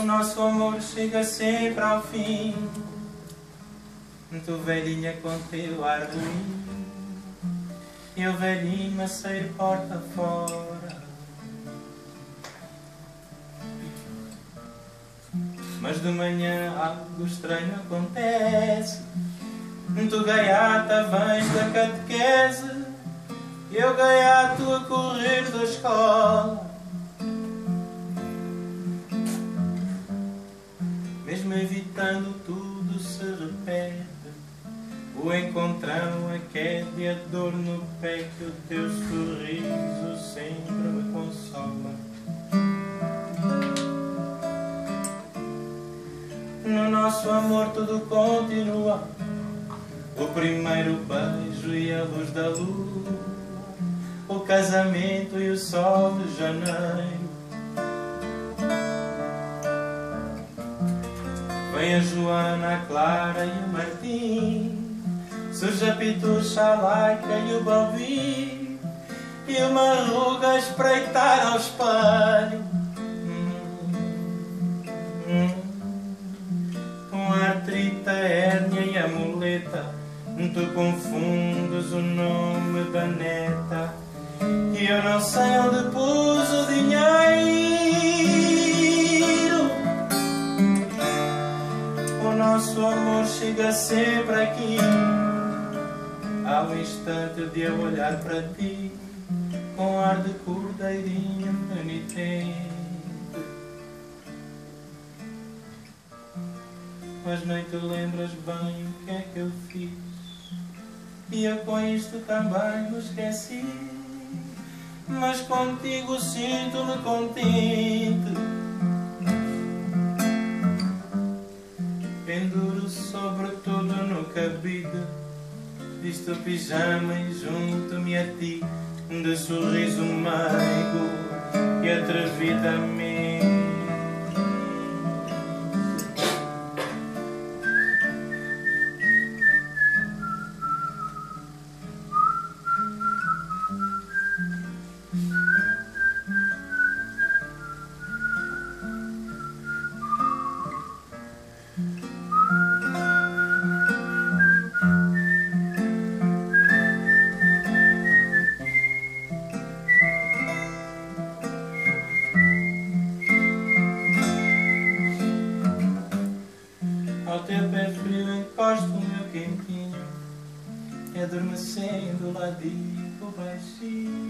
nosso amor chega sempre ao fim. Tu velhinha com teu ar ruim, eu velhinho a sair porta fora. Mas de manhã algo estranho acontece. Tu gaiata vens da catequese, eu gaiato a correr da escola. Mesmo evitando tudo se repete o encontrão, a queda e a dor no pé, que o teu sorriso sempre me consola. No nosso amor tudo continua, o primeiro beijo e a luz da lua, o casamento e o sol de janeiro. Vem a Joana, a Clara e o Martim, surge a Pitucha, a Laica e o Balbi, e uma ruga a espreitar ao espelho. Com a artrite, a hérnia e a muleta, tu confundes o nome da neta, e eu não sei onde pus o dinheiro. O nosso amor chega sempre aqui, ao instante de eu olhar para ti, com ar de cordeirinho penitente. Mas nem te lembras bem o que é que eu fiz, e eu com isto também me esqueci. Mas contigo sinto-me contente, penduro sobretudo no cabide, visto o pijama e junto-me a ti, de sorriso meigo e atrevidamente. Ao teu pé frio encosto o meu quentinho, adormecendo lá digo baixinho.